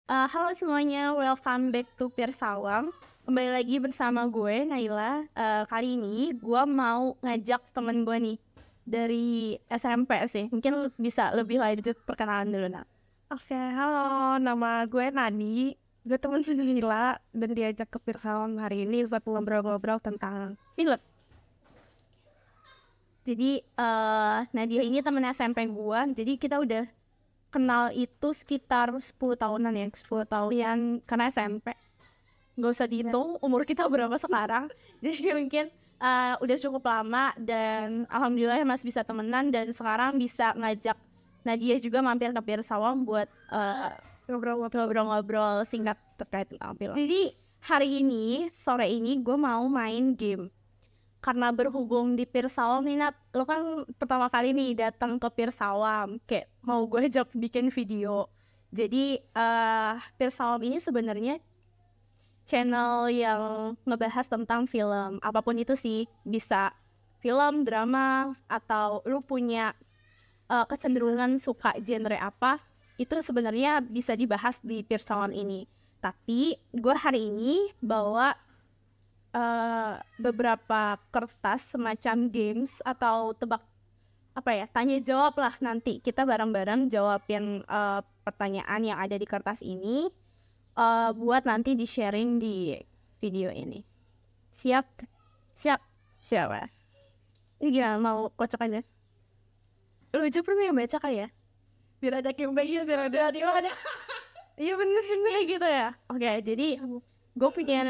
Halo semuanya, welcome back to Pirsawam. Kembali lagi bersama gue, Naila. Kali ini gue mau ngajak temen gue nih dari SMP sih. Mungkin bisa lebih lanjut perkenalan dulu, Nak. Oke, halo, nama gue Nani. Gue temen Nila dan diajak ke Pirsawam hari ini buat ngobrol-ngobrol tentang film. Jadi, Nadia ini temen SMP gue. Jadi kita udah kenal itu sekitar 10 tahunan ya. 10 tahunan karena SMP. Nggak usah dihitung umur kita berapa sekarang. Jadi mungkin udah cukup lama dan alhamdulillah masih bisa temenan dan sekarang bisa ngajak Nadia juga mampir ke Pirsawam buat ngobrol-ngobrol singkat terkait tentang film. Jadi hari ini, sore ini gue mau main game. Karena berhubung di Pirsawam nih Nat, lo kan pertama kali nih datang ke Pirsawam, kayak mau gue ajak bikin video. Jadi Pirsawam ini sebenarnya channel yang ngebahas tentang film, apapun itu sih, bisa film, drama, atau lu punya kecenderungan suka genre apa, itu sebenarnya bisa dibahas di Pirsawam ini. Tapi gue hari ini bawa beberapa kertas semacam games atau tanya jawab lah, nanti kita bareng-bareng jawabin pertanyaan yang ada di kertas ini buat nanti di sharing di video ini. Siap? Siap? Siap ya? Ini gimana, mau kocok aja? Lu aja pernah yang baca kali ya? Biar ada yang baca, biar ada iya bener gitu ya. Oke, jadi gue punya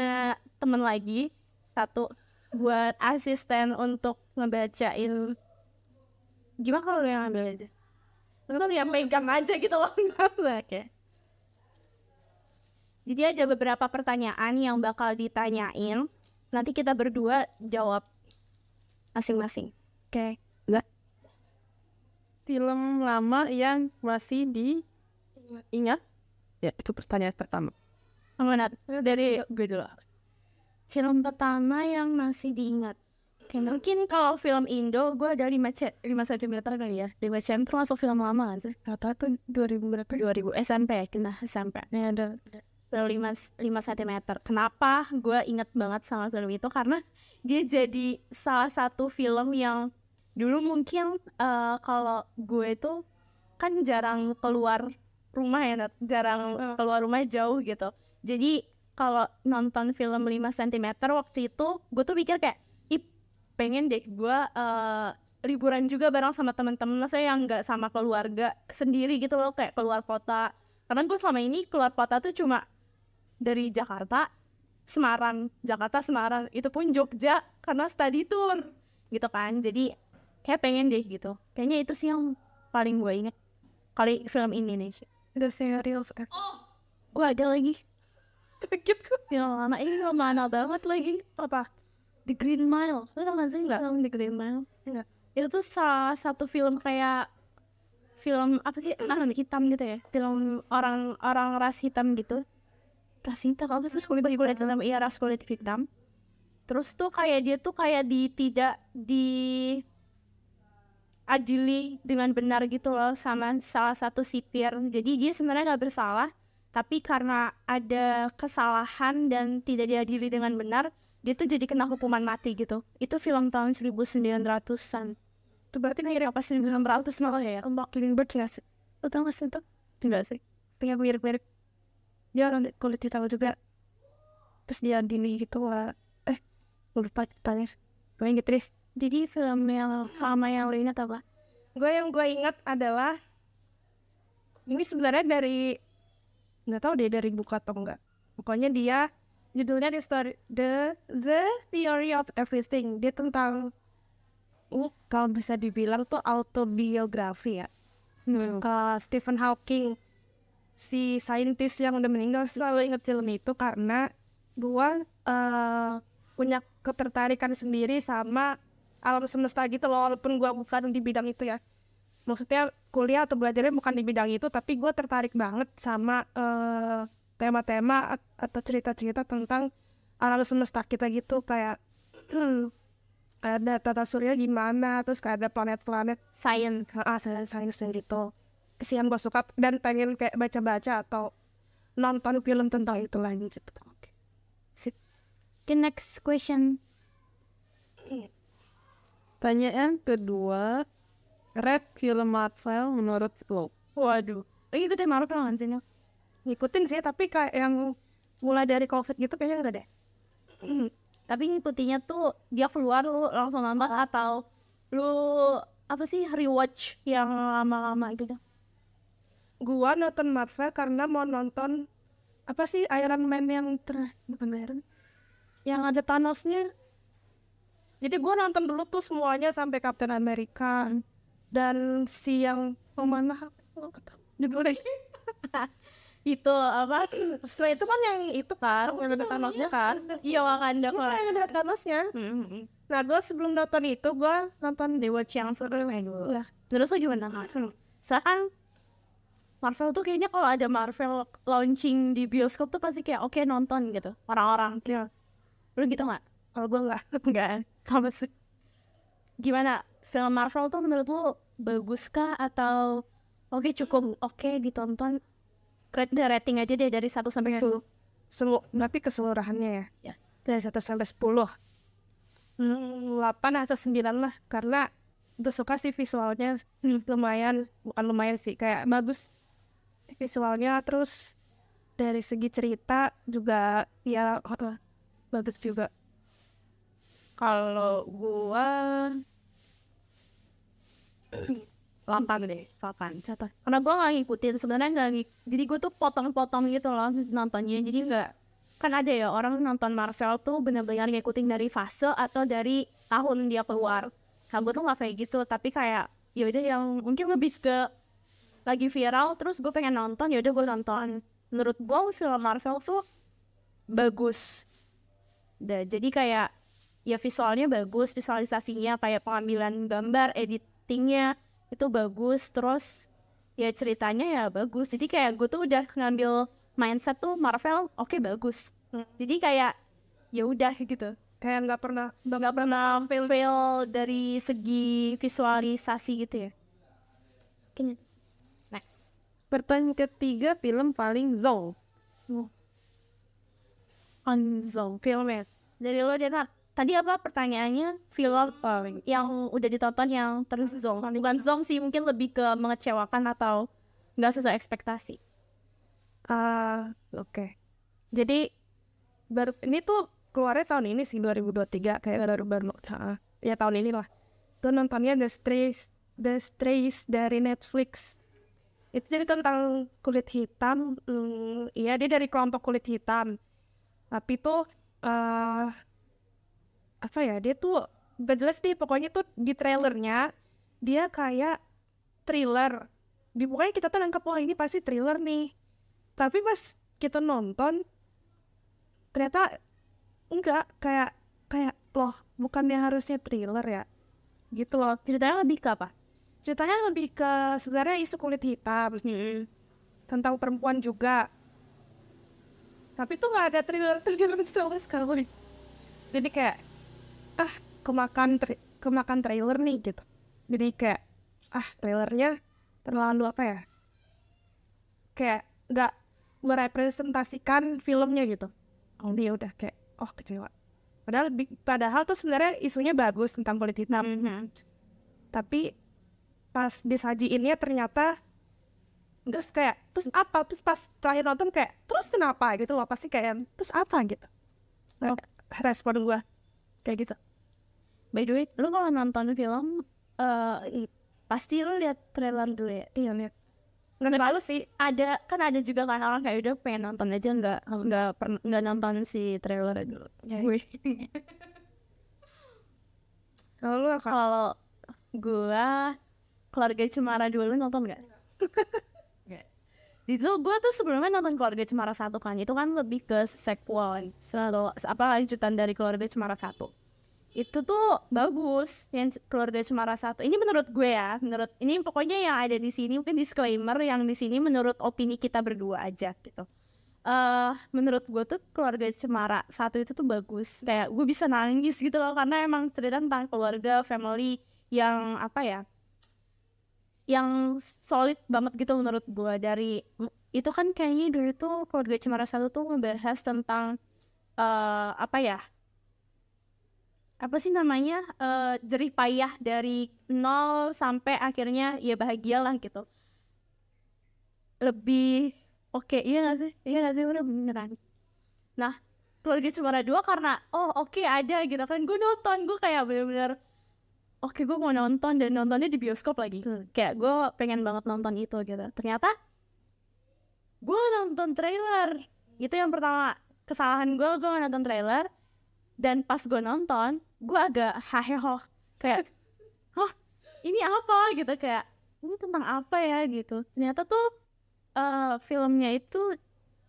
temen lagi satu buat asisten untuk ngebacain. Gimana kalau lu yang ambil aja? Lu kan yang pegang aja gitu loh. Oke. Jadi ada beberapa pertanyaan yang bakal ditanyain. Nanti kita berdua jawab masing-masing. Oke, film lama yang masih diingat? Ya, itu pertanyaan pertama. Mana? Dari gue dulu. Film pertama yang masih diingat. Oke, mungkin kalau film Indo, gue ada 5 cm kali ya. 5 cm termasuk film lama kan sih? Kata tuh 2000 berapa? 2000 SMP ya, kita SMP. Ini ada 5 cm. Kenapa gue inget banget sama film itu? Karena dia jadi salah satu film yang dulu mungkin kalau gue itu kan jarang keluar rumah ya, Nat. Jarang keluar rumah jauh gitu. Jadi kalau nonton film 5 cm waktu itu, gue tuh pikir kayak, ih pengen deh gue liburan juga bareng sama teman-teman, maksudnya yang nggak sama keluarga, sendiri gitu loh, kayak keluar kota. Karena gue selama ini keluar kota tuh cuma dari Jakarta, Semarang, Jakarta, Semarang, itu pun Jogja karena study tour gitu kan. Jadi kayak pengen deh gitu. Kayaknya itu sih yang paling gue inget kali film Indonesia. The Theory of Gue ada lagi gitu film lama, ini lama banget lagi. apa? The Green Mile, lu tau gak sih film The Green Mile? Enggak. Itu tuh salah satu film kayak film apa sih, orang hitam gitu ya, film orang ras hitam gitu. Ras hitam apa sih, kulit hitam, iya, ras kulit hitam. Terus tuh kayak dia tuh kayak tidak diadili dengan benar gitu loh sama salah satu sipir. Jadi dia sebenarnya nggak bersalah, tapi karena ada kesalahan dan tidak diadili dengan benar, dia tuh jadi kena hukuman mati gitu. Itu film tahun 1900-an. Itu berarti mirip apa, 1900 malah ya? Mockingbird ya sih? Lo tau gak sih itu? Enggak sih. Punya mirip-mirip. Dia orang kulit hitam juga. Terus dia dini gitu lah. Gue lupa ceritanya. Gue gitu deh. Jadi film yang sama yang lo ingat apa? Yang gue ingat adalah ini sebenarnya dari nggak tahu deh dari buku atau enggak. Pokoknya dia judulnya The Theory of Everything. Dia tentang kalau bisa dibilang tuh autobiografi ya. Ke Stephen Hawking, si saintis yang udah meninggal, selalu ingat film itu karena gua punya ketertarikan sendiri sama alam semesta gitu loh, walaupun gua bukan di bidang itu ya. Maksudnya kuliah atau belajarnya bukan di bidang itu, tapi gue tertarik banget sama tema-tema atau cerita-cerita tentang alam semesta kita gitu, kayak ada tata surya gimana, terus kayak ada planet-planet sains gitu. Kesian gue suka dan pengen kayak baca-baca atau nonton film tentang itu lagi gitu. Oke. Sip. Okay, next question. Pertanyaan kedua, rate film Marvel menurut lo? Waduh. Ini ikutin Marvel kan sih? Ngikutin sih, tapi kayak yang mulai dari COVID gitu kayaknya enggak deh. Tapi ngikutinya tuh dia keluar lu langsung nonton atau lu apa sih rewatch yang lama-lama gitu? Gua nonton Marvel karena mau nonton apa sih Iron Man yang bukan Iron, yang ada Thanosnya. Jadi gua nonton dulu tuh semuanya sampai Captain America dan si yang mana judulnya Itu apa? setelah itu kan yang itu kan yang ada Thanosnya kan. Iya Wakanda Itu yang ada Thanosnya. Nah gue sebelum nonton itu gue nonton rewatch yang seru dulu. ya Terus lu gimana? Soalnya kan Marvel tuh kayaknya kalau ada Marvel launching di bioskop tuh pasti kayak oke nonton gitu orang-orang. ya Lu gitu nggak? kalau gue nggak. Enggak. Sama sih. Gimana? Film Marvel tuh menurut lu bagus kah atau oke cukup oke ditonton? Rate deh, rating aja deh dari 1 sampai 10. Berarti keseluruhannya ya Yes. dari 1 sampai 10 8 atau 9 lah, karena gue suka sih visualnya. Lumayan, bukan lumayan sih, kayak bagus visualnya. Terus dari segi cerita juga ya bagus juga. Kalau gua 8 deh, 8 catat. Karena gua nggak ngikutin sebenarnya jadi gua tuh potong-potong gitu loh nontonnya. Jadi nggak, kan ada ya orang nonton Marvel tuh benar-benar ngikutin dari fase atau dari tahun dia keluar. Nah gua tuh nggak kayak gitu, tapi kayak ya udah yang mungkin lebih ke lagi viral terus gue pengen nonton, ya udah gue nonton. Menurut gua film Marvel tuh bagus. Jadi kayak ya visualnya bagus, visualisasinya kayak pengambilan gambar, editingnya itu bagus, terus ya ceritanya ya bagus. Jadi kayak gue tuh udah ngambil mindset tuh Marvel oke bagus. Jadi kayak ya udah gitu, Kayak nggak pernah fail dari segi visualisasi gitu ya. Kayaknya next. Pertanyaan ketiga, film paling zonk. Zong filmnya dari lo dia kan tadi apa pertanyaannya, film yang udah ditonton yang terus zong, bukan zong sih, mungkin lebih ke mengecewakan atau nggak sesuai ekspektasi. Oke. Jadi ini tuh keluarnya tahun ini sih, 2023, kayak baru-baru ya tahun ini lah. Tuh nontonnya The Strays dari Netflix. Itu jadi tentang kulit hitam. Iya, dia dari kelompok kulit hitam. Tapi tuh apa ya, dia tuh gak jelas deh, pokoknya tuh di trailernya dia kayak thriller. Pokoknya kita tuh nangkep, wah ini pasti thriller nih. Tapi pas kita nonton ternyata enggak, kayak loh, bukannya harusnya thriller ya gitu loh. Ceritanya lebih ke apa? Ceritanya lebih ke sebenarnya isu kulit hitam, tentang perempuan juga. Tapi tuh nggak ada thriller sama sekali. Jadi kayak kemakan trailer nih gitu. Jadi kayak trailernya terlalu apa ya, kayak nggak merepresentasikan filmnya gitu. Dia udah kayak kecewa. Padahal tuh sebenarnya isunya bagus tentang kulit hitam. Tapi pas disajiinnya ternyata terus kayak terus apa, terus pas terakhir nonton kayak terus kenapa gitu loh, pasti kayak terus apa gitu. Respon gue kayak gitu. By the way, lu kalau nonton film pasti lu lihat trailer dulu ya? Iya, lihat. Nggak selalu sih. Ada juga kan orang kayak udah pengen nonton aja nggak nonton si trailer dulu. Kalau gua Keluarga Cemara dulu nonton nggak? Itu gue tuh sebelumnya nonton Keluarga Cemara 1 kan, itu kan lebih ke sequel, lanjutan dari Keluarga Cemara 1. Itu tuh bagus yang Keluarga Cemara 1. Ini menurut gue ya, ini pokoknya yang ada di sini mungkin disclaimer yang di sini menurut opini kita berdua aja gitu. Menurut gue tuh Keluarga Cemara 1 itu tuh bagus, kayak gue bisa nangis gitu loh, karena emang cerita tentang keluarga family yang apa ya, yang solid banget gitu menurut gue, dari itu kan kayaknya dulu tuh Keluarga Cemara 1 tuh ngebahas tentang apa ya, apa sih namanya, jerih payah dari nol sampai akhirnya ya bahagia lah gitu. Lebih oke, iya gak sih? Iya gak sih? Udah beneran. Nah, Keluarga Cemara 2 karena oke ada gitu kan, gue nonton, gue kayak bener-bener oke gue mau nonton, dan nontonnya di bioskop lagi. Kayak gue pengen banget nonton itu gitu. Ternyata gue nonton trailer, itu yang pertama kesalahan gue nonton trailer. Dan pas gue nonton, gue agak haheho, kayak ini apa gitu, kayak ini tentang apa ya gitu. Ternyata tuh filmnya itu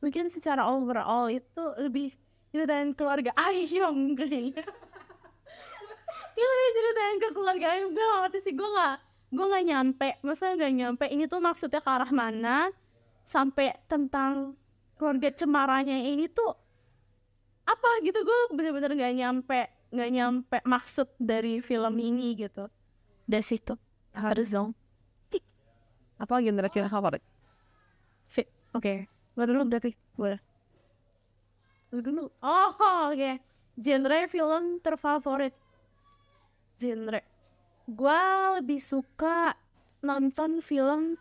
mungkin secara overall itu lebih ceritain keluarga ayam kayaknya. Ini lebih ceritain ke keluarga ayam. Gue gak ngerti sih, gue nggak nyampe, maksudnya nggak nyampe ini tuh maksudnya ke arah mana, sampai tentang keluarga cemaranya ini tuh apa gitu. Gue bener-bener nggak nyampe maksud dari film ini gitu. Dari situ Harzong Apa genre film favorit? fit. Oke, gue dulu berarti boleh. Lu dulu. Oke. Genre film terfavorit. Genre gue lebih suka nonton film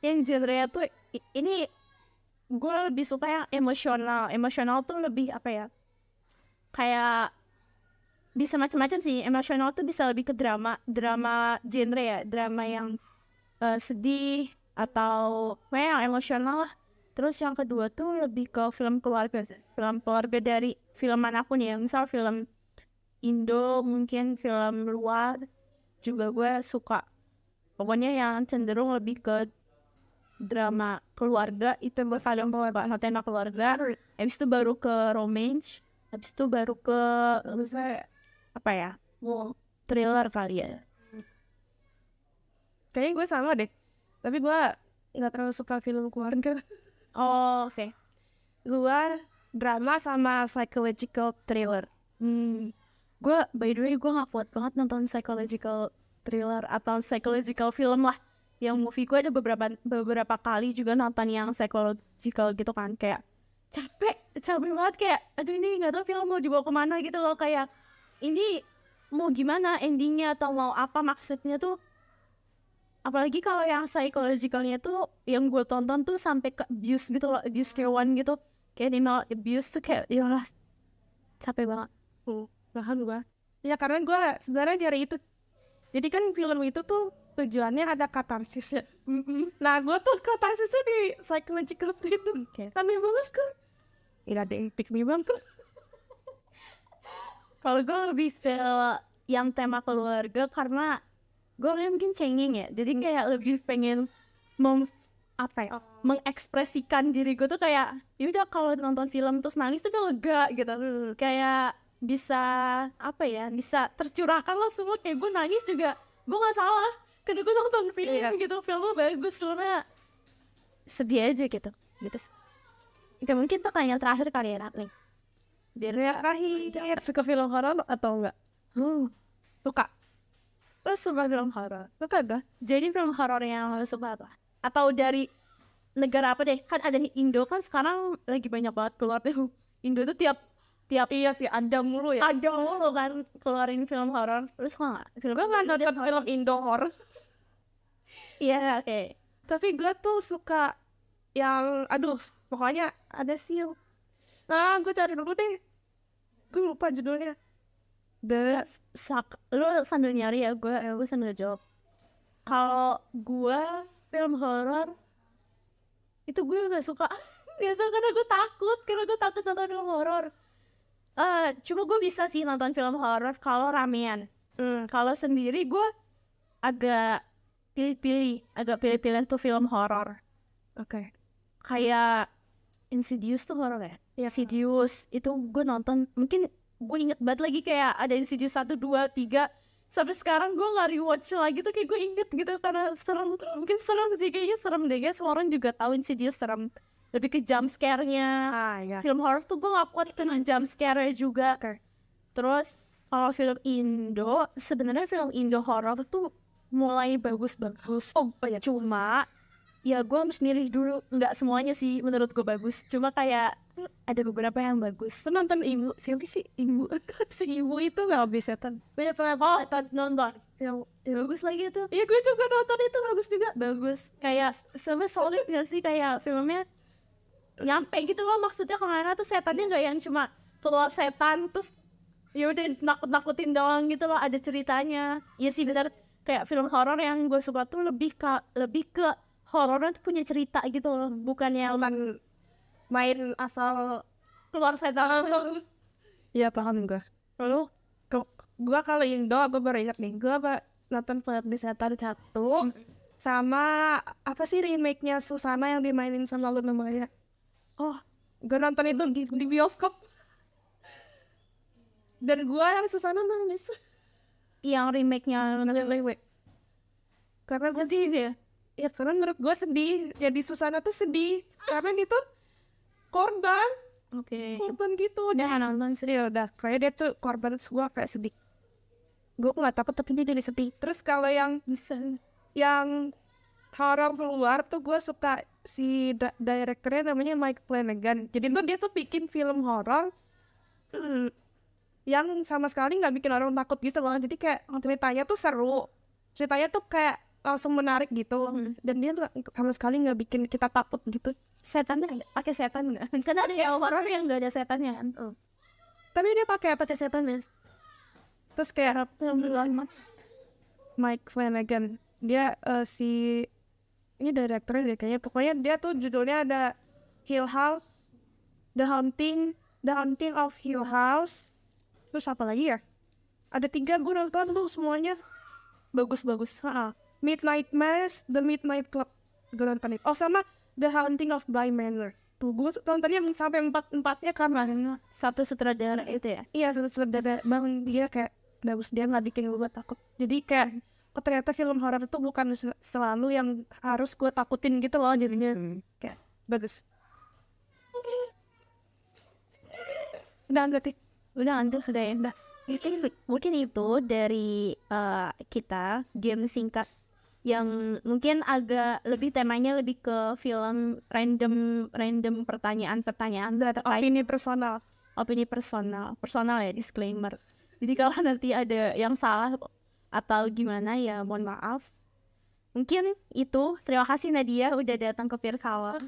yang genre tuh ini, gue lebih suka yang emosional tuh lebih apa ya, kayak bisa macam-macam sih. Emosional tuh bisa lebih ke drama genre ya, drama yang sedih atau kayak yang emosional lah. Terus yang kedua tuh lebih ke film keluarga sih, film keluarga dari film manapun ya, misal film Indo, mungkin film luar juga gue suka. Pokoknya yang cenderung lebih ke drama keluarga itu gue paling suka. Nonton keluarga, habis itu baru ke romance, habis itu baru ke apa ya, thriller kali ya. Kayaknya gue sama deh. Tapi gue nggak terlalu suka film keluarga. Oke. Gue drama sama psychological thriller. Gue by the way gue gak kuat banget nonton psychological thriller atau psychological film lah. Yang movie gue ada beberapa kali juga nonton yang psychological gitu kan, kayak capek banget, kayak aduh ini nggak tahu film mau dibawa kemana gitu loh, kayak ini mau gimana endingnya atau mau apa maksudnya tuh. Apalagi kalau yang psychologicalnya tuh yang gue tonton tuh sampai ke abuse gitu loh, abuse hewan gitu, kayak animal abuse tuh, kayak ya Allah capek banget. Paham gue. Ya karena gue sebenarnya nyari itu. Jadi kan film itu tuh tujuannya ada katarsis ya. Nah gue tuh katarsisnya di psychological thriller. Aneh banget kan. Gak ada yang pick me banget. Kalau gue lebih feel yang tema keluarga karena gue mungkin cengeng ya, jadi kayak lebih pengen mengekspresikan diri gue tuh, kayak yaudah kalau nonton film terus nangis tuh udah lega gitu. Kayak bisa apa ya, bisa tercurahkan lah semua, kayak gue nangis juga gue nggak salah karena gue nonton film gitu, filmnya bagus, filmnya sedih aja gitu. Itu mungkin pertanyaan terakhir kali ya nih. Biar terakhir suka film horor atau enggak? Suka. Lo suka film horor? Suka gak? Jadi film horor yang lo suka apa? Atau dari negara apa deh? Kan ada di Indo kan sekarang lagi banyak banget keluar deh. Indo tuh tiap Iya sih ada mulu ya. ada mulu kan keluarin film horor. Lo suka gak? Gue nggak nonton film Indo horor. Iya, oke. Tapi gue tuh suka yang pokoknya ada sih. Nah gue cari dulu deh. Gue lupa judulnya. Lo sambil nyari ya, gue sambil jawab. Kalau gue film horor itu gue gak suka. Biasa karena gue takut nonton film horor. Cuma gue bisa sih nonton film horor kalau ramean. Kalau sendiri gue agak pilih-pilih tuh film horor. Oke. Kayak Insidious tuh horor ya? Insidious itu gue nonton, mungkin gue inget banget lagi kayak ada Insidious 1, 2, 3. Sampai sekarang gue gak rewatch lagi tuh, kayak gue inget gitu karena serem. Mungkin serem sih, kayaknya serem deh, guys. Semua orang juga tahu Insidious serem, lebih ke jump scare-nya. Film horror tuh gue gak kuat dengan jump scare-nya juga. Terus kalau film Indo, sebenarnya film Indo horror tuh mulai bagus-bagus. Cuma ya gue harus milih dulu. Nggak semuanya sih menurut gue bagus, cuma kayak ada beberapa yang bagus. Lu nonton ibu, siapa sih ibu? Si ibu itu nggak habis setan. Banyak banget nonton yang bagus lagi tuh. Iya gue juga nonton itu, bagus juga. Bagus, kayak filmnya solid gak sih, kayak filmnya nyampe gitu loh, maksudnya kemana tuh setannya nggak yang cuma keluar setan terus ya udah nakut-nakutin doang gitu loh, ada ceritanya. Iya sih benar, kayak film horor yang gue suka tuh lebih ke horornya tuh punya cerita gitu loh, bukan yang Cuman main asal. keluar setan. Iya paham gue. Lalu Gue kalau Indo, gue baru ingat nih, gue nonton Pengabdi Setan 1 sama apa sih remake-nya Susana yang dimainin sama Luna Maya. Oh, gue nonton itu di bioskop. Dan gue yang Susana nangis. yang remake-nya Remake. Karena gue sedih dia. ya karena menurut gue sedih. Jadi Susana tuh sedih karena dia tuh korban gitu. Udah nonton sedih. Ya udah, kayak dia tuh korban, terus gue kayak sedih. Gue nggak takut tapi dia jadi sedih. Terus kalau yang yang horor luar tuh gue suka si direkturnya namanya Mike Flanagan. Jadi tuh dia tuh bikin film horor yang sama sekali nggak bikin orang takut gitu loh. Jadi kayak ceritanya tuh seru, ceritanya tuh kayak langsung menarik gitu. Dan dia tuh sama sekali nggak bikin kita takut gitu. Setannya pakai setan nggak? Karena ada yang horor yang nggak ada setannya kan. Tapi dia pakai setannya. Terus kayak Mike Flanagan, dia ini direkturnya deh kayaknya. Pokoknya dia tuh judulnya ada Hill House, The Haunting of Hill House. Terus apa lagi ya? Ada 3 gue nonton tuh semuanya bagus-bagus. Midnight Mass, The Midnight Club, gue nonton itu. Oh sama The Haunting of Bly Manor. Tuh gue nontonnya sampai 4-4-nya karena Satu sutradara itu ya. iya saudara bang, dia kayak bagus, dia nggak bikin gue takut. Jadi kayak ternyata film horor itu bukan selalu yang harus gue takutin gitu loh, jadinya kayak bagus. Udah berarti Udah ya. Mungkin itu dari kita game singkat yang mungkin agak lebih temanya lebih ke film random pertanyaan opini personal ya, disclaimer. Jadi kalau nanti ada yang salah atau gimana ya mohon maaf. Mungkin itu, terima kasih Nadia udah datang ke Pirsawa.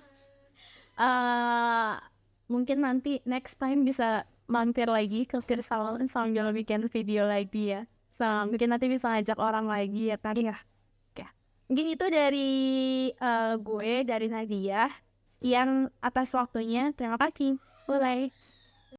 Mungkin nanti next time bisa mampir lagi ke Pirsawa sambil bikin video lagi ya. Mungkin nanti bisa ngajak orang lagi ya tadi ya. Oke. Mungkin itu dari gue, dari Nadia. Sekian atas waktunya. Terima kasih. Mulai.